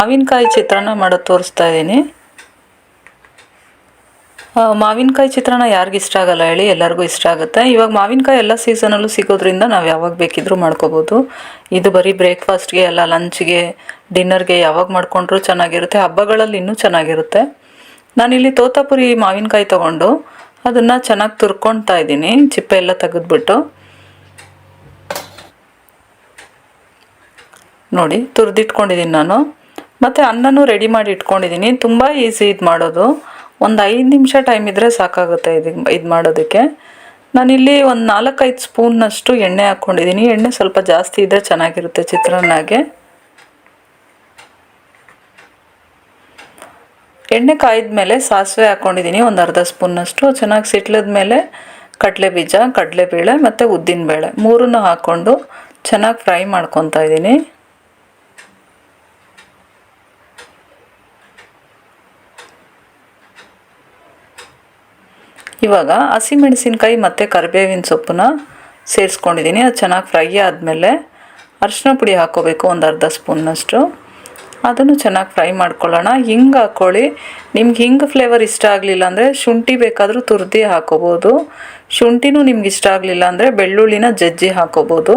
ಮಾವಿನಕಾಯಿ ಚಿತ್ರಾನ್ನ ಮಾಡೋದು ತೋರಿಸ್ತಾ ಇದ್ದೀನಿ. ಮಾವಿನಕಾಯಿ ಚಿತ್ರಾನ್ನ ಯಾರಿಗೆ ಇಷ್ಟ ಆಗಲ್ಲ ಹೇಳಿ, ಎಲ್ಲರಿಗೂ ಇಷ್ಟ ಆಗುತ್ತೆ. ಇವಾಗ ಮಾವಿನಕಾಯಿ ಎಲ್ಲ ಸೀಸನಲ್ಲೂ ಸಿಗೋದ್ರಿಂದ ನಾವು ಯಾವಾಗ ಬೇಕಿದ್ರೂ ಮಾಡ್ಕೋಬೋದು. ಇದು ಬರೀ ಬ್ರೇಕ್ಫಾಸ್ಟ್ಗೆ ಅಲ್ಲ, ಲಂಚ್ಗೆ, ಡಿನ್ನರ್ಗೆ ಯಾವಾಗ ಮಾಡ್ಕೊಂಡ್ರೂ ಚೆನ್ನಾಗಿರುತ್ತೆ. ಹಬ್ಬಗಳಲ್ಲಿ ಇನ್ನೂ ಚೆನ್ನಾಗಿರುತ್ತೆ. ನಾನಿಲ್ಲಿ ತೋತಾಪುರಿ ಮಾವಿನಕಾಯಿ ತೊಗೊಂಡು ಅದನ್ನು ಚೆನ್ನಾಗಿ ತುರ್ಕೊಳ್ತಾ ಇದ್ದೀನಿ, ಚಿಪ್ಪೆ ಎಲ್ಲ ತೆಗೆದ್ಬಿಟ್ಟು. ನೋಡಿ ತುರಿದಿಟ್ಕೊಂಡಿದ್ದೀನಿ ನಾನು. ಮತ್ತು ಅನ್ನನೂ ರೆಡಿ ಮಾಡಿ ಇಟ್ಕೊಂಡಿದ್ದೀನಿ. ತುಂಬ ಈಸಿ ಇದು ಮಾಡೋದು. ಒಂದು 5 ನಿಮಿಷ ಟೈಮ್ ಇದ್ದರೆ ಸಾಕಾಗುತ್ತೆ ಇದು ಮಾಡೋದಕ್ಕೆ. ನಾನಿಲ್ಲಿ ಒಂದು 4-5 ಸ್ಪೂನ್ನಷ್ಟು ಎಣ್ಣೆ ಹಾಕ್ಕೊಂಡಿದ್ದೀನಿ. ಎಣ್ಣೆ ಸ್ವಲ್ಪ ಜಾಸ್ತಿ ಇದ್ದರೆ ಚೆನ್ನಾಗಿರುತ್ತೆ ಚಿತ್ರಾನ್ನಗೆ. ಎಣ್ಣೆ ಕಾಯ್ದ ಮೇಲೆ ಸಾಸಿವೆ ಹಾಕ್ಕೊಂಡಿದ್ದೀನಿ ಒಂದು ಅರ್ಧ ಸ್ಪೂನ್ನಷ್ಟು. ಚೆನ್ನಾಗಿ ಸಿಟ್ಲದ ಮೇಲೆ ಕಡಲೆಬೀಜ, ಕಡಲೆಬೇಳೆ ಮತ್ತು ಉದ್ದಿನಬೇಳೆ ಮೂರನ್ನು ಹಾಕ್ಕೊಂಡು ಚೆನ್ನಾಗಿ ಫ್ರೈ ಮಾಡ್ಕೊತಾ ಇದ್ದೀನಿ. ಇವಾಗ ಹಸಿಮೆಣಸಿನ್ಕಾಯಿ ಮತ್ತು ಕರಿಬೇವಿನ ಸೊಪ್ಪನ್ನ ಸೇರಿಸ್ಕೊಂಡಿದ್ದೀನಿ. ಅದು ಚೆನ್ನಾಗಿ ಫ್ರೈ ಆದಮೇಲೆ ಅರಿಶಿನ ಪುಡಿ ಹಾಕ್ಕೋಬೇಕು ಒಂದು ಅರ್ಧ ಸ್ಪೂನ್ನಷ್ಟು. ಅದನ್ನು ಚೆನ್ನಾಗಿ ಫ್ರೈ ಮಾಡ್ಕೊಳ್ಳೋಣ. ಹಿಂಗೆ ಹಾಕ್ಕೊಳ್ಳಿ. ನಿಮ್ಗೆ ಹಿಂಗೆ ಫ್ಲೇವರ್ ಇಷ್ಟ ಆಗಲಿಲ್ಲ ಅಂದರೆ ಶುಂಠಿ ಬೇಕಾದರೂ ತುರಿದು ಹಾಕ್ಕೋಬೋದು. ಶುಂಠಿನೂ ನಿಮ್ಗೆ ಇಷ್ಟ ಆಗಲಿಲ್ಲ ಅಂದರೆ ಬೆಳ್ಳುಳ್ಳಿನ ಜಜ್ಜಿ ಹಾಕ್ಕೋಬೋದು.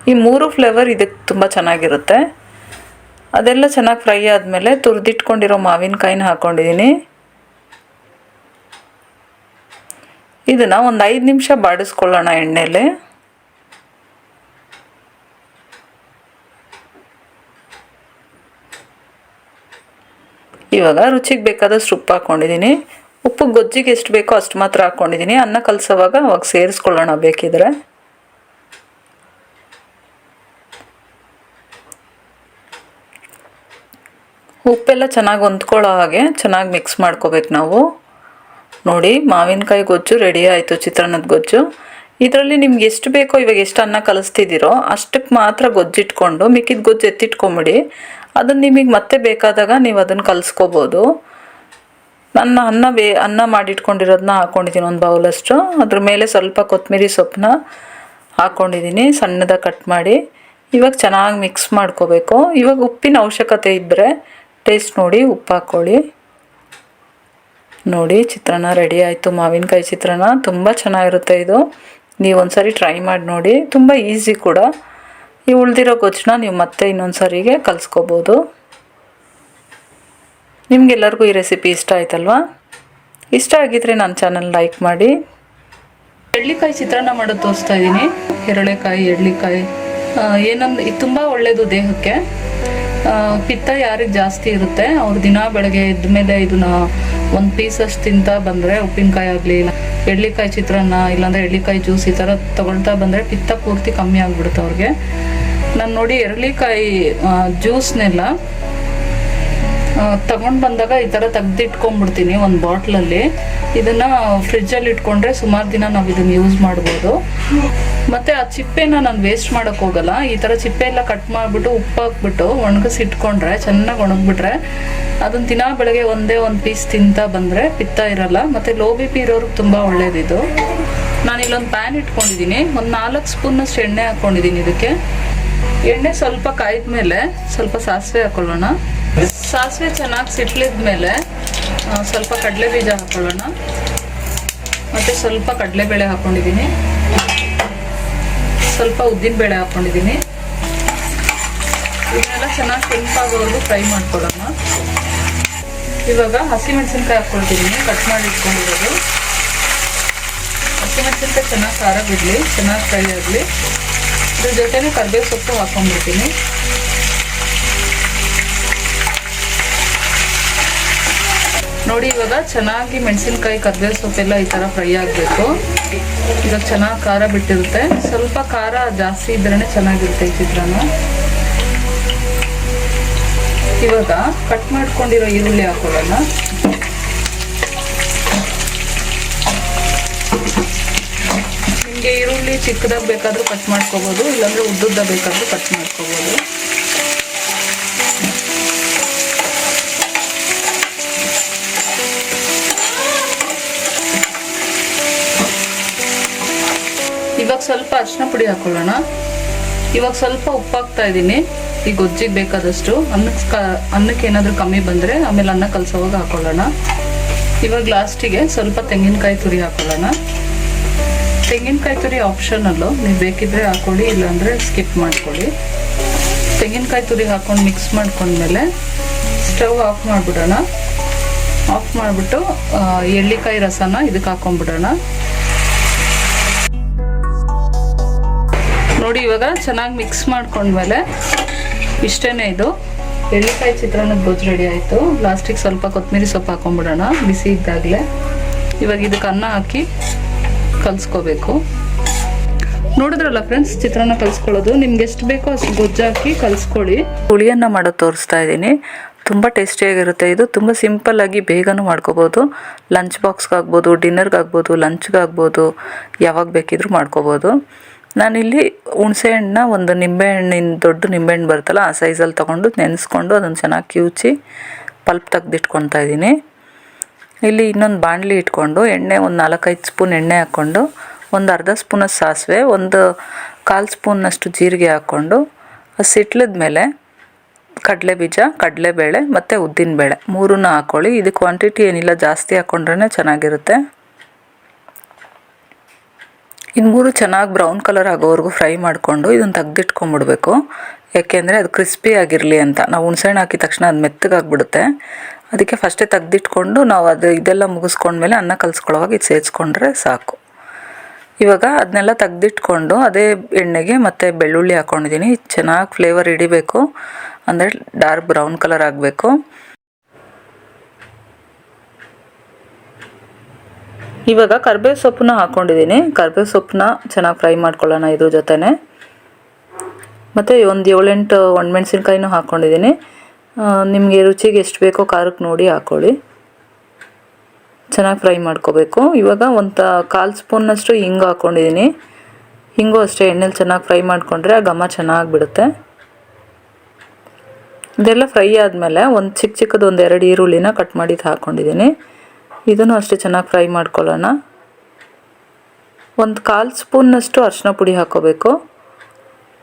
ಈ 3 ಫ್ಲೇವರ್ ಇದಕ್ಕೆ ತುಂಬ ಚೆನ್ನಾಗಿರುತ್ತೆ. ಅದೆಲ್ಲ ಚೆನ್ನಾಗಿ ಫ್ರೈ ಆದಮೇಲೆ ತುರಿದಿಟ್ಕೊಂಡಿರೋ ಮಾವಿನಕಾಯಿನ ಹಾಕ್ಕೊಂಡಿದ್ದೀನಿ. ಇದನ್ನು ಒಂದು 5 ನಿಮಿಷ ಬಾಡಿಸ್ಕೊಳ್ಳೋಣ ಎಣ್ಣೆಲೆ. ಇವಾಗ ರುಚಿಗೆ ಬೇಕಾದಷ್ಟು ಉಪ್ಪು ಹಾಕ್ಕೊಂಡಿದ್ದೀನಿ. ಉಪ್ಪು ಗೊಜ್ಜಿಗೆ ಎಷ್ಟು ಬೇಕೋ ಅಷ್ಟು ಮಾತ್ರ ಹಾಕ್ಕೊಂಡಿದ್ದೀನಿ. ಅನ್ನ ಕಲಸೋವಾಗ ಅವಾಗ ಸೇರಿಸ್ಕೊಳ್ಳೋಣ ಬೇಕಿದ್ರೆ. ಉಪ್ಪೆಲ್ಲ ಚೆನ್ನಾಗಿ ಹೊಂದ್ಕೊಳ್ಳೋ ಹಾಗೆ ಚೆನ್ನಾಗಿ ಮಿಕ್ಸ್ ಮಾಡ್ಕೋಬೇಕು ನಾವು. ನೋಡಿ ಮಾವಿನಕಾಯಿ ಗೊಜ್ಜು ರೆಡಿ ಆಯಿತು, ಚಿತ್ರಾನ್ನದ ಗೊಜ್ಜು. ಇದರಲ್ಲಿ ನಿಮ್ಗೆ ಎಷ್ಟು ಬೇಕೋ, ಇವಾಗ ಎಷ್ಟು ಅನ್ನ ಕಲಿಸ್ತಿದ್ದೀರೋ ಅಷ್ಟಕ್ಕೆ ಮಾತ್ರ ಗೊಜ್ಜಿಟ್ಕೊಂಡು ಮಿಕ್ಕಿದ ಗೊಜ್ಜು ಎತ್ತಿಟ್ಕೊಂಬಿಡಿ. ಅದನ್ನು ನಿಮಗೆ ಮತ್ತೆ ಬೇಕಾದಾಗ ನೀವು ಅದನ್ನು ಕಲಿಸ್ಕೋಬೋದು. ನನ್ನ ಅನ್ನ ಮಾಡಿಟ್ಕೊಂಡಿರೋದನ್ನ ಹಾಕ್ಕೊಂಡಿದ್ದೀನಿ ಒಂದು ಬೌಲಷ್ಟು. ಅದ್ರ ಮೇಲೆ ಸ್ವಲ್ಪ ಕೊತ್ತಂಬರಿ ಸೊಪ್ಪನ್ನ ಹಾಕ್ಕೊಂಡಿದ್ದೀನಿ ಸಣ್ಣದಾಗಿ ಕಟ್ ಮಾಡಿ. ಇವಾಗ ಚೆನ್ನಾಗಿ ಮಿಕ್ಸ್ ಮಾಡ್ಕೋಬೇಕು. ಇವಾಗ ಉಪ್ಪಿನ ಅವಶ್ಯಕತೆ ಇದ್ದರೆ ಟೇಸ್ಟ್ ನೋಡಿ ಉಪ್ಪು ಹಾಕ್ಕೊಳ್ಳಿ. ನೋಡಿ ಚಿತ್ರಾನ್ನ ರೆಡಿ ಆಯಿತು. ಮಾವಿನಕಾಯಿ ಚಿತ್ರಾನ್ನ ತುಂಬ ಚೆನ್ನಾಗಿರುತ್ತೆ. ಇದು ನೀವು ಒಂದ್ಸರಿ ಟ್ರೈ ಮಾಡಿ ನೋಡಿ. ತುಂಬ ಈಸಿ ಕೂಡ. ಈ ಉಳಿದಿರೋ ಗೊಜ್ಜನ್ನ ನೀವು ಮತ್ತೆ ಇನ್ನೊಂದು ಸರಿಗೆ ಕಲಿಸ್ಕೋಬೋದು. ನಿಮಗೆಲ್ಲರಿಗೂ ಈ ರೆಸಿಪಿ ಇಷ್ಟ ಆಯ್ತಲ್ವಾ? ಇಷ್ಟ ಆಗಿದ್ರೆ ನನ್ನ ಚಾನಲ್ ಲೈಕ್ ಮಾಡಿ. ಎಳ್ಳಿಕಾಯಿ ಚಿತ್ರಾನ್ನ ಮಾಡೋದು ತೋರಿಸ್ತಾ ಇದ್ದೀನಿ. ಎರಳೆಕಾಯಿ, ಎಳ್ಳಿಕಾಯಿ ಏನಂದ್ರೆ ಇದು ತುಂಬ ಒಳ್ಳೆಯದು ದೇಹಕ್ಕೆ. ಪಿತ್ತ ಯಾರಿಗೆ ಜಾಸ್ತಿ ಇರುತ್ತೆ ಅವ್ರು ದಿನ ಬೆಳಗ್ಗೆ ಎದ್ದ ಮೇಲೆ ಇದನ್ನ ಒಂದು ಪೀಸಷ್ಟು ತಿಂತಾ ಬಂದರೆ, ಉಪ್ಪಿನಕಾಯಿ ಆಗಲಿ, ಎಳ್ಳಿಕಾಯಿ ಚಿತ್ರಾನ್ನ ಇಲ್ಲಾಂದರೆ ಎಳ್ಳಿಕಾಯಿ ಜ್ಯೂಸ್ ಈ ಥರ ತೊಗೊಳ್ತಾ ಬಂದರೆ ಪಿತ್ತ ಪೂರ್ತಿ ಕಮ್ಮಿ ಆಗಿಬಿಡುತ್ತೆ ಅವ್ರಿಗೆ. ನಾನು ನೋಡಿ ಎಳ್ಳಿಕಾಯಿ ಜ್ಯೂಸ್ನೆಲ್ಲ ತಗೊಂಡು ಬಂದಾಗ ಈ ಥರ ತೆಗ್ದಿಟ್ಕೊಂಡ್ಬಿಡ್ತೀನಿ ಒಂದು ಬಾಟ್ಲಲ್ಲಿ. ಇದನ್ನು ಫ್ರಿಜ್ಜಲ್ಲಿ ಇಟ್ಕೊಂಡ್ರೆ ಸುಮಾರು ದಿನ ನಾವು ಇದನ್ನು ಯೂಸ್ ಮಾಡ್ಬೋದು. ಮತ್ತು ಆ ಚಿಪ್ಪೆನ ನಾನು ವೇಸ್ಟ್ ಮಾಡೋಕ್ಕೆ ಹೋಗಲ್ಲ. ಈ ಥರ ಚಿಪ್ಪೆ ಎಲ್ಲ ಕಟ್ ಮಾಡಿಬಿಟ್ಟು ಉಪ್ಪು ಹಾಕ್ಬಿಟ್ಟು ಒಣಗಿಸಿಟ್ಕೊಂಡ್ರೆ, ಚೆನ್ನಾಗಿ ಒಣಗಿಬಿಟ್ರೆ ಅದನ್ನು ದಿನ ಬೆಳಗ್ಗೆ ಒಂದೇ ಒಂದು ಪೀಸ್ ತಿಂತಾ ಬಂದರೆ ಪಿತ್ತ ಇರಲ್ಲ. ಮತ್ತು ಲೋ ಬಿ ಪಿ ಇರೋರ್ಗೆ ತುಂಬ ಒಳ್ಳೆಯದಿದು. ನಾನಿಲ್ಲೊಂದು ಪ್ಯಾನ್ ಇಟ್ಕೊಂಡಿದ್ದೀನಿ. ಒಂದು 4 ಸ್ಪೂನ್ನಷ್ಟು ಎಣ್ಣೆ ಹಾಕ್ಕೊಂಡಿದ್ದೀನಿ. ಇದಕ್ಕೆ ಎಣ್ಣೆ ಸ್ವಲ್ಪ ಕಾಯ್ದ ಮೇಲೆ ಸ್ವಲ್ಪ ಸಾಸಿವೆ ಹಾಕ್ಕೊಳ್ಳೋಣ. ಸಾಸಿವೆ ಚೆನ್ನಾಗಿ ಸಿಟ್ಲಿದ ಮೇಲೆ ಸ್ವಲ್ಪ ಕಡಲೆ ಬೀಜ ಹಾಕ್ಕೊಳ್ಳೋಣ. ಮತ್ತು ಸ್ವಲ್ಪ ಕಡಲೆಬೇಳೆ ಹಾಕ್ಕೊಂಡಿದ್ದೀನಿ, ಸ್ವಲ್ಪ ಉದ್ದಿನಬೇಳೆ ಹಾಕ್ಕೊಂಡಿದ್ದೀನಿ. ಇದನ್ನೆಲ್ಲ ಚೆನ್ನಾಗಿ ಕೆಂಪಾಗೋವರೆಗೂ ಫ್ರೈ ಮಾಡ್ಕೊಳ್ಳೋಣ. ಇವಾಗ ಹಸಿಮೆಣಸಿನ್ಕಾಯಿ ಹಾಕ್ಕೊಳ್ತಿದ್ದೀನಿ, ಕಟ್ ಮಾಡಿ ಇಟ್ಕೊಂಡಿರೋದು. ಹಸಿಮೆಣಸಿನ್ಕಾಯಿ ಚೆನ್ನಾಗಿ ಖಾರ ಬಿಡಲಿ, ಚೆನ್ನಾಗಿ ಫ್ರೈ ಆಗಲಿ. ಇದ್ರ ಜೊತೆನೇ ಕರಿಬೇವು ಸೊಪ್ಪು ಹಾಕ್ಕೊಂಡ್ಬಿಡ್ತೀನಿ. ನೋಡಿ ಇವಾಗ ಚೆನ್ನಾಗಿ ಮೆಣಸಿನ್ಕಾಯಿ, ಕರಿಬೇವು ಸೊಪ್ಪೆಲ್ಲ ಈ ಥರ ಫ್ರೈ ಆಗಬೇಕು. ಇವಾಗ ಚೆನ್ನಾಗಿ ಖಾರ ಬಿಟ್ಟಿರುತ್ತೆ. ಸ್ವಲ್ಪ ಖಾರ ಜಾಸ್ತಿ ಇದ್ರೇ ಚೆನ್ನಾಗಿರುತ್ತೆ ಈ ಚಿತ್ರಾನ್ನ. ಇವಾಗ ಕಟ್ ಮಾಡ್ಕೊಂಡಿರೋ ಈರುಳ್ಳಿ ಹಾಕೊಳ್ಳೋಣ. ನಿಮಗೆ ಈರುಳ್ಳಿ ಚಿಕ್ಕದಾಗಿ ಬೇಕಾದರೂ ಕಟ್ ಮಾಡ್ಕೋಬೋದು, ಇಲ್ಲಾಂದರೆ ಉದ್ದುದ್ದ ಬೇಕಾದರೂ ಕಟ್ ಮಾಡ್ಕೋಬೋದು. ಇವಾಗ ಸ್ವಲ್ಪ ಅರಿಶಿನ ಪುಡಿ ಹಾಕೊಳ್ಳೋಣ. ಇವಾಗ ಸ್ವಲ್ಪ ಉಪ್ಪು ಹಾಕ್ತಾ ಇದ್ದೀನಿ ಈ ಗೊಜ್ಜಿಗೆ ಬೇಕಾದಷ್ಟು. ಅನ್ನಕ್ಕೆ ಏನಾದರೂ ಕಮ್ಮಿ ಬಂದರೆ ಆಮೇಲೆ ಅನ್ನ ಕಲಸೋವಾಗ ಹಾಕೊಳ್ಳೋಣ. ಇವಾಗ ಲಾಸ್ಟಿಗೆ ಸ್ವಲ್ಪ ತೆಂಗಿನಕಾಯಿ ತುರಿ ಹಾಕೊಳ್ಳೋಣ. ತೆಂಗಿನಕಾಯಿ ತುರಿ ಆಪ್ಷನಲ್ಲು, ನೀವು ಬೇಕಿದ್ರೆ ಹಾಕೊಳ್ಳಿ, ಇಲ್ಲಾಂದರೆ ಸ್ಕಿಪ್ ಮಾಡ್ಕೊಳ್ಳಿ. ತೆಂಗಿನಕಾಯಿ ತುರಿ ಹಾಕೊಂಡು ಮಿಕ್ಸ್ ಮಾಡ್ಕೊಂಡ್ಮೇಲೆ ಸ್ಟವ್ ಆಫ್ ಮಾಡಿಬಿಡೋಣ. ಆಫ್ ಮಾಡಿಬಿಟ್ಟು ಎಳ್ಳಿಕಾಯಿ ರಸನ ಇದಕ್ಕೆ ಹಾಕೊಂಡ್ಬಿಡೋಣ. ನೋಡಿ ಇವಾಗ ಚೆನ್ನಾಗಿ ಮಿಕ್ಸ್ ಮಾಡ್ಕೊಂಡ್ಮೇಲೆ ಇಷ್ಟೇ, ಇದು ಎಳ್ಳಿಕಾಯಿ ಚಿತ್ರಾನ್ನದ ಗೊಜ್ಜು ರೆಡಿ ಆಯಿತು. ಲಾಸ್ಟಿಗೆ ಸ್ವಲ್ಪ ಕೊತ್ತಂಬರಿ ಸೊಪ್ಪು ಹಾಕೊಂಡ್ಬಿಡೋಣ ಬಿಸಿ ಇದ್ದಾಗಲೇ. ಇವಾಗ ಇದಕ್ಕೆ ಅನ್ನ ಹಾಕಿ ಕಲಿಸ್ಕೋಬೇಕು. ನೋಡಿದ್ರಲ್ಲ ಫ್ರೆಂಡ್ಸ್, ಚಿತ್ರಾನ್ನ ಕಲಿಸ್ಕೊಳ್ಳೋದು. ನಿಮ್ಗೆ ಎಷ್ಟು ಬೇಕೋ ಅಷ್ಟು ಗೊಜ್ಜು ಹಾಕಿ ಕಲಿಸ್ಕೊಳ್ಳಿ. ಹುಳಿಯನ್ನು ಮಾಡೋದು ತೋರಿಸ್ತಾ ಇದ್ದೀನಿ. ತುಂಬ ಟೇಸ್ಟಿಯಾಗಿರುತ್ತೆ ಇದು. ತುಂಬ ಸಿಂಪಲ್ಲಾಗಿ ಬೇಗನೂ ಮಾಡ್ಕೋಬೋದು. ಲಂಚ್ ಬಾಕ್ಸ್ಗಾಗ್ಬೋದು, ಡಿನ್ನರ್ಗಾಗ್ಬೋದು, ಲಂಚ್ಗಾಗ್ಬೋದು, ಯಾವಾಗ ಬೇಕಿದ್ರೂ ಮಾಡ್ಕೋಬೋದು. ನಾನಿಲ್ಲಿ ಹುಣಸೆಹಣ್ಣನ್ನ ಒಂದು ನಿಂಬೆಹಣ್ಣಿನ ದೊಡ್ಡ ನಿಂಬೆಹಣ್ಣು ಬರುತ್ತಲ್ಲ ಆ ಸೈಜಲ್ಲಿ ತೊಗೊಂಡು ನೆನೆಸ್ಕೊಂಡು ಅದನ್ನು ಚೆನ್ನಾಗಿ ಕಿವುಚಿ ಪಲ್ಪ್ ತೆಗೆದಿಟ್ಕೊತಾ ಇದ್ದೀನಿ. ಇಲ್ಲಿ ಇನ್ನೊಂದು ಬಾಣಲಿ ಇಟ್ಕೊಂಡು ಎಣ್ಣೆ ಒಂದು 4-5 ಸ್ಪೂನ್ ಎಣ್ಣೆ ಹಾಕ್ಕೊಂಡು ಒಂದು ಅರ್ಧ ಸ್ಪೂನಷ್ಟು ಸಾಸಿವೆ, ಒಂದು 1/4 ಸ್ಪೂನ್ನಷ್ಟು ಜೀರಿಗೆ ಹಾಕ್ಕೊಂಡು ಅದು ಸಿಟ್ಲದ ಮೇಲೆ ಕಡಲೆಬೀಜ, ಕಡಲೆಬೇಳೆ ಮತ್ತು ಉದ್ದಿನಬೇಳೆ 3 ಹಾಕ್ಕೊಳ್ಳಿ. ಇದು ಕ್ವಾಂಟಿಟಿ ಏನಿಲ್ಲ, ಜಾಸ್ತಿ ಹಾಕ್ಕೊಂಡ್ರೆ ಚೆನ್ನಾಗಿರುತ್ತೆ. ಇದು 3 ಚೆನ್ನಾಗಿ ಬ್ರೌನ್ ಕಲರ್ ಆಗೋವರೆಗೂ ಫ್ರೈ ಮಾಡಿಕೊಂಡು ಇದನ್ನು ತೆಗೆದಿಟ್ಕೊಂಡ್ಬಿಡ್ಬೇಕು. ಯಾಕೆಂದರೆ ಅದು ಕ್ರಿಸ್ಪಿ ಆಗಿರಲಿ ಅಂತ. ನಾವು ಹುಣಸೆಹಣ್ಣು ಹಾಕಿದ ತಕ್ಷಣ ಅದು ಮೆತ್ತಗಾಗ್ಬಿಡುತ್ತೆ. ಅದಕ್ಕೆ ಫಸ್ಟೇ ತೆಗೆದಿಟ್ಕೊಂಡು ನಾವು ಇದೆಲ್ಲ ಮುಗಿಸ್ಕೊಂಡ್ಮೇಲೆ ಅನ್ನ ಕಲಿಸ್ಕೊಳ್ಳೋವಾಗ ಇದು ಸೇರಿಸ್ಕೊಂಡ್ರೆ ಸಾಕು. ಇವಾಗ ಅದನ್ನೆಲ್ಲ ತೆಗೆದಿಟ್ಕೊಂಡು ಅದೇ ಎಣ್ಣೆಗೆ ಮತ್ತು ಬೆಳ್ಳುಳ್ಳಿ ಹಾಕ್ಕೊಂಡಿದ್ದೀನಿ. ಚೆನ್ನಾಗಿ ಫ್ಲೇವರ್ ಹಿಡಿಬೇಕು, ಅಂದರೆ ಡಾರ್ಕ್ ಬ್ರೌನ್ ಕಲರ್ ಆಗಬೇಕು. ಇವಾಗ ಕರಿಬೇವು ಸೊಪ್ಪನ್ನ ಹಾಕ್ಕೊಂಡಿದ್ದೀನಿ. ಕರಿಬೇವು ಸೊಪ್ಪನ್ನ ಚೆನ್ನಾಗಿ ಫ್ರೈ ಮಾಡ್ಕೊಳ್ಳೋಣ ಇದ್ರ ಜೊತೆನೆ. ಮತ್ತು ಒಂದು 7-8 ಒಣಮೆಣಸಿನ್ಕಾಯಿನೂ ಹಾಕ್ಕೊಂಡಿದ್ದೀನಿ. ನಿಮಗೆ ರುಚಿಗೆ ಎಷ್ಟು ಬೇಕೋ ಖಾರಕ್ಕೆ ನೋಡಿ ಹಾಕ್ಕೊಳ್ಳಿ. ಚೆನ್ನಾಗಿ ಫ್ರೈ ಮಾಡ್ಕೋಬೇಕು. ಇವಾಗ ಒಂದು 1/4 ಸ್ಪೂನ್ನಷ್ಟು ಹಿಂಗು ಹಾಕ್ಕೊಂಡಿದ್ದೀನಿ. ಹಿಂಗು ಅಷ್ಟೇ ಎಣ್ಣೆಲಿ ಚೆನ್ನಾಗಿ ಫ್ರೈ ಮಾಡಿಕೊಂಡ್ರೆ ಆ ಘಮ ಚೆನ್ನಾಗಿ ಬಿಡುತ್ತೆ. ಇದೆಲ್ಲ ಫ್ರೈ ಆದಮೇಲೆ ಒಂದು ಚಿಕ್ಕದು 2 ಈರುಳ್ಳಿನ ಕಟ್ ಮಾಡಿ ಹಾಕ್ಕೊಂಡಿದ್ದೀನಿ. ಇದನ್ನು ಅಷ್ಟೇ ಚೆನ್ನಾಗಿ ಫ್ರೈ ಮಾಡ್ಕೊಳ್ಳೋಣ. ಒಂದು 1/4 ಸ್ಪೂನ್ನಷ್ಟು ಅರಿಶಿನ ಪುಡಿ ಹಾಕ್ಕೋಬೇಕು.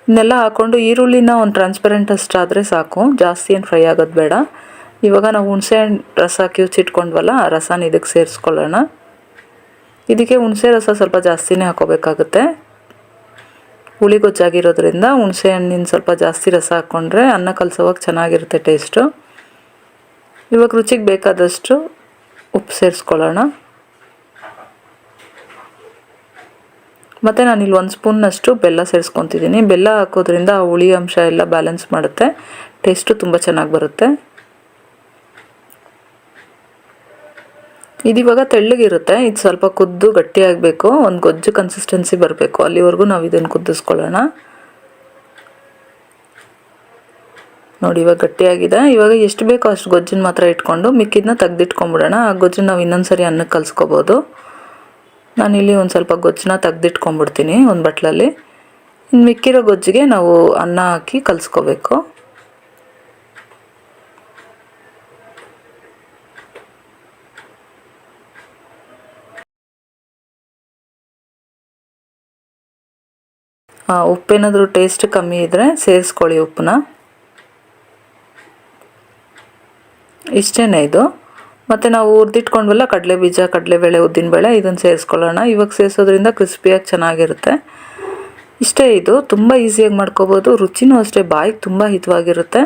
ಇದನ್ನೆಲ್ಲ ಹಾಕ್ಕೊಂಡು ಈರುಳ್ಳಿನ ಒಂದು ಟ್ರಾನ್ಸ್ಪರೆಂಟ್ ಅಷ್ಟಾದರೆ ಸಾಕು, ಜಾಸ್ತಿ ಏನು ಫ್ರೈ ಆಗೋದು ಬೇಡ. ಇವಾಗ ನಾವು ಹುಣಸೆಹಣ್ಣು ರಸ ಕಿವುಚಿಟ್ಕೊಂಡ್ವಲ್ಲ ಆ ರಸನ ಇದಕ್ಕೆ ಸೇರಿಸ್ಕೊಳ್ಳೋಣ. ಇದಕ್ಕೆ ಹುಣಸೆ ರಸ ಸ್ವಲ್ಪ ಜಾಸ್ತಿನೇ ಹಾಕ್ಕೋಬೇಕಾಗುತ್ತೆ. ಹುಳಿ ಗೊಜ್ಜಾಗಿರೋದ್ರಿಂದ ಹುಣಸೆ ಹಣ್ಣಿನ ಸ್ವಲ್ಪ ಜಾಸ್ತಿ ರಸ ಹಾಕ್ಕೊಂಡ್ರೆ ಅನ್ನ ಕಲಸೋವಾಗ ಚೆನ್ನಾಗಿರುತ್ತೆ ಟೇಸ್ಟು. ಇವಾಗ ರುಚಿಗೆ ಬೇಕಾದಷ್ಟು ಉಪ್ಪು ಸೇರಿಸ್ಕೊಳ್ಳೋಣ. ಮತ್ತು ನಾನಿಲ್ಲಿ 1 ಸ್ಪೂನ್ನಷ್ಟು ಬೆಲ್ಲ ಸೇರಿಸ್ಕೊತಿದ್ದೀನಿ. ಬೆಲ್ಲ ಹಾಕೋದ್ರಿಂದ ಆ ಹುಳಿ ಅಂಶ ಎಲ್ಲ ಬ್ಯಾಲೆನ್ಸ್ ಮಾಡುತ್ತೆ, ಟೇಸ್ಟು ತುಂಬ ಚೆನ್ನಾಗಿ ಬರುತ್ತೆ. ಇದಿವಾಗ ತೆಳ್ಳಗಿರುತ್ತೆ. ಇದು ಸ್ವಲ್ಪ ಕುದ್ದು ಗಟ್ಟಿಯಾಗಬೇಕು, ಒಂದು ಗೊಜ್ಜು ಕನ್ಸಿಸ್ಟೆನ್ಸಿ ಬರಬೇಕು. ಅಲ್ಲಿವರೆಗೂ ನಾವು ಇದನ್ನು ಕುದಿಸ್ಕೊಳ್ಳೋಣ. ನೋಡಿ ಇವಾಗ ಗಟ್ಟಿಯಾಗಿದೆ. ಇವಾಗ ಎಷ್ಟು ಬೇಕೋ ಅಷ್ಟು ಗೊಜ್ಜನ್ನು ಮಾತ್ರ ಇಟ್ಕೊಂಡು ಮಿಕ್ಕಿದನ್ನ ತೆಗೆದಿಟ್ಕೊಂಡ್ಬಿಡೋಣ. ಆ ಗೊಜ್ಜನ್ನು ನಾವು ಇನ್ನೊಂದು ಸರಿ ಅನ್ನಕ್ಕೆ ಕಲಿಸ್ಕೋಬೋದು. ನಾನಿಲ್ಲಿ ಒಂದು ಸ್ವಲ್ಪ ಗೊಜ್ಜನ್ನ ತೆಗೆದಿಟ್ಕೊಂಡ್ಬಿಡ್ತೀನಿ ಒಂದು ಬಟ್ಲಲ್ಲಿ. ಇನ್ನು ಮಿಕ್ಕಿರೋ ಗೊಜ್ಜಿಗೆ ನಾವು ಅನ್ನ ಹಾಕಿ ಕಲಿಸ್ಕೋಬೇಕು. ಉಪ್ಪೇನಾದರೂ ಟೇಸ್ಟ್ ಕಮ್ಮಿ ಇದ್ದರೆ ಸೇರಿಸ್ಕೊಳ್ಳಿ ಉಪ್ಪನ್ನ. ಇಷ್ಟೇ ಇದು. ಮತ್ತು ನಾವು ಹುರಿದಿಟ್ಕೊಂಡ್ವಲ್ಲ ಕಡಲೆಬೀಜ, ಕಡಲೆಬೇಳೆ, ಉದ್ದಿನಬೇಳೆ, ಇದನ್ನು ಸೇರಿಸ್ಕೊಳ್ಳೋಣ. ಇವಾಗ ಸೇರಿಸೋದ್ರಿಂದ ಕ್ರಿಸ್ಪಿಯಾಗಿ ಚೆನ್ನಾಗಿರುತ್ತೆ. ಇಷ್ಟೇ ಇದು. ತುಂಬ ಈಸಿಯಾಗಿ ಮಾಡ್ಕೋಬೋದು. ರುಚಿನೂ ಅಷ್ಟೇ ಬಾಯಿಗೆ ತುಂಬ ಹಿತವಾಗಿರುತ್ತೆ.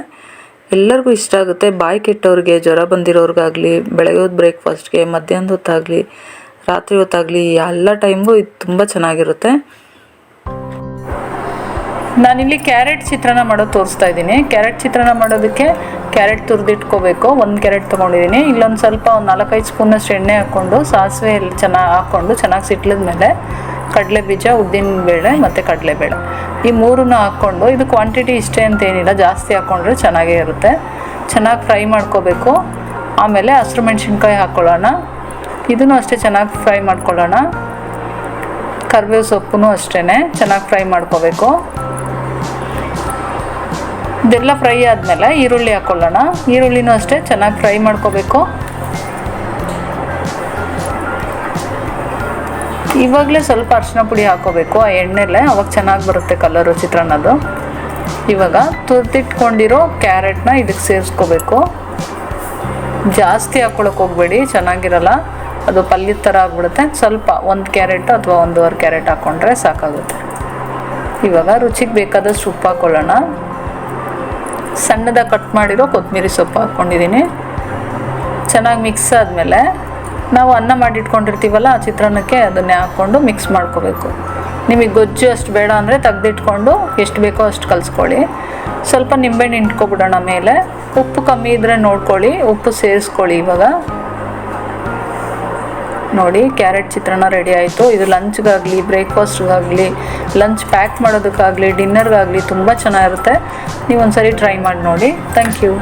ಎಲ್ಲರಿಗೂ ಇಷ್ಟ ಆಗುತ್ತೆ. ಬಾಯಿ ಕೆಟ್ಟವ್ರಿಗೆ, ಜ್ವರ ಬಂದಿರೋರ್ಗಾಗಲಿ, ಬೆಳಗ್ಗೆ ಹೊತ್ತು ಬ್ರೇಕ್ಫಾಸ್ಟ್ಗೆ, ಮಧ್ಯಾಹ್ನದ ಹೊತ್ತಾಗಲಿ, ರಾತ್ರಿ ಹೊತ್ತಾಗಲಿ ಎಲ್ಲ ಟೈಮ್ಗೂ ಇದು ತುಂಬ ಚೆನ್ನಾಗಿರುತ್ತೆ. ನಾನಿಲ್ಲಿ ಕ್ಯಾರೆಟ್ ಚಿತ್ರಾನ್ನ ಮಾಡೋದು ತೋರಿಸ್ತಾ ಇದ್ದೀನಿ. ಕ್ಯಾರೆಟ್ ಚಿತ್ರಾನ್ನ ಮಾಡೋದಕ್ಕೆ ಕ್ಯಾರೆಟ್ ತುರಿದಿಟ್ಕೋಬೇಕು. 1 ಕ್ಯಾರೆಟ್ ತೊಗೊಂಡಿದ್ದೀನಿ. ಇಲ್ಲೊಂದು ಸ್ವಲ್ಪ ಒಂದು 4-5 ಸ್ಪೂನಷ್ಟು ಎಣ್ಣೆ ಹಾಕ್ಕೊಂಡು ಸಾಸಿವೆ ಎಲ್ಲ ಚೆನ್ನಾಗಿ ಹಾಕ್ಕೊಂಡು ಚೆನ್ನಾಗಿ ಸಿಟ್ಲಿದ ಮೇಲೆ ಕಡಲೆಬೀಜ, ಉದ್ದಿನಬೇಳೆ ಮತ್ತು ಕಡಲೆಬೇಳೆ ಈ 3 ಹಾಕ್ಕೊಂಡು, ಇದು ಕ್ವಾಂಟಿಟಿ ಇಷ್ಟೇ ಅಂತೇನಿಲ್ಲ, ಜಾಸ್ತಿ ಹಾಕ್ಕೊಂಡ್ರೆ ಚೆನ್ನಾಗೇ ಇರುತ್ತೆ. ಚೆನ್ನಾಗಿ ಫ್ರೈ ಮಾಡ್ಕೋಬೇಕು. ಆಮೇಲೆ ಹಸಿರು ಮೆಣಸಿನ್ಕಾಯಿ ಹಾಕ್ಕೊಳ್ಳೋಣ. ಇದನ್ನು ಅಷ್ಟೇ ಚೆನ್ನಾಗಿ ಫ್ರೈ ಮಾಡ್ಕೊಳ್ಳೋಣ. ಕರಿಬೇವು ಸೊಪ್ಪು ಅಷ್ಟೇ ಚೆನ್ನಾಗಿ ಫ್ರೈ ಮಾಡ್ಕೋಬೇಕು. ಇದೆಲ್ಲ ಫ್ರೈ ಆದಮೇಲೆ ಈರುಳ್ಳಿ ಹಾಕ್ಕೊಳ್ಳೋಣ. ಈರುಳ್ಳಿನೂ ಅಷ್ಟೇ ಚೆನ್ನಾಗಿ ಫ್ರೈ ಮಾಡ್ಕೋಬೇಕು. ಇವಾಗಲೇ ಸ್ವಲ್ಪ ಅರಿಶಿನ ಪುಡಿ ಹಾಕೋಬೇಕು ಆ ಎಣ್ಣೆಲೆ, ಅವಾಗ ಚೆನ್ನಾಗಿ ಬರುತ್ತೆ ಕಲರು ಚಿತ್ರಾನ್ನದು. ಇವಾಗ ತುರ್ದಿಟ್ಕೊಂಡಿರೋ ಕ್ಯಾರೆಟ್ನ ಇದಕ್ಕೆ ಸೇರಿಸ್ಕೋಬೇಕು. ಜಾಸ್ತಿ ಹಾಕ್ಕೊಳಕ್ಕೆ ಹೋಗಬೇಡಿ, ಚೆನ್ನಾಗಿರಲ್ಲ, ಅದು ಪಲ್ಯದ ಥರ ಆಗಿಬಿಡುತ್ತೆ. ಸ್ವಲ್ಪ 1 ಕ್ಯಾರೆಟ್ ಅಥವಾ 1.5 ಕ್ಯಾರೆಟ್ ಹಾಕ್ಕೊಂಡ್ರೆ ಸಾಕಾಗುತ್ತೆ. ಇವಾಗ ರುಚಿಗೆ ಬೇಕಾದಷ್ಟು ಉಪ್ಪು ಹಾಕ್ಕೊಳ್ಳೋಣ. ಸಣ್ಣದಾಗಿ ಕಟ್ ಮಾಡಿರೋ ಕೊತ್ತಂಬರಿ ಸೊಪ್ಪು ಹಾಕ್ಕೊಂಡಿದ್ದೀನಿ. ಚೆನ್ನಾಗಿ ಮಿಕ್ಸ್ ಆದಮೇಲೆ ನಾವು ಅನ್ನ ಮಾಡಿಟ್ಕೊಂಡಿರ್ತೀವಲ್ಲ ಆ ಚಿತ್ರಾನ್ನಕ್ಕೆ ಅದನ್ನೇ ಹಾಕ್ಕೊಂಡು ಮಿಕ್ಸ್ ಮಾಡ್ಕೋಬೇಕು. ನಿಮಗೆ ಗೊಜ್ಜು ಅಷ್ಟು ಬೇಡ ಅಂದರೆ ತೆಗ್ದಿಟ್ಕೊಂಡು ಎಷ್ಟು ಬೇಕೋ ಅಷ್ಟು ಕಲಿಸ್ಕೊಳ್ಳಿ. ಸ್ವಲ್ಪ ನಿಂಬೆಹಣ್ಣು ಹಿಂಡ್ಕೊಬಿಡೋಣ ಮೇಲೆ. ಉಪ್ಪು ಕಮ್ಮಿ ಇದ್ದರೆ ನೋಡ್ಕೊಳ್ಳಿ, ಉಪ್ಪು ಸೇರಿಸ್ಕೊಳ್ಳಿ. ಇವಾಗ ನೋಡಿ ಕ್ಯಾರೆಟ್ ಚಿತ್ರಾನ್ನ ರೆಡಿ ಆಯಿತು. ಇದು ಲಂಚ್ಗಾಗಲಿ, ಬ್ರೇಕ್ಫಾಸ್ಟ್ಗಾಗಲಿ, ಲಂಚ್ ಪ್ಯಾಕ್ ಮಾಡೋದಕ್ಕಾಗಲಿ, ಡಿನ್ನರ್ಗಾಗಲಿ ತುಂಬ ಚೆನ್ನಾಗಿರುತ್ತೆ. ನೀವು ಒಂದ್ಸರಿ ಟ್ರೈ ಮಾಡಿ ನೋಡಿ. Thank you.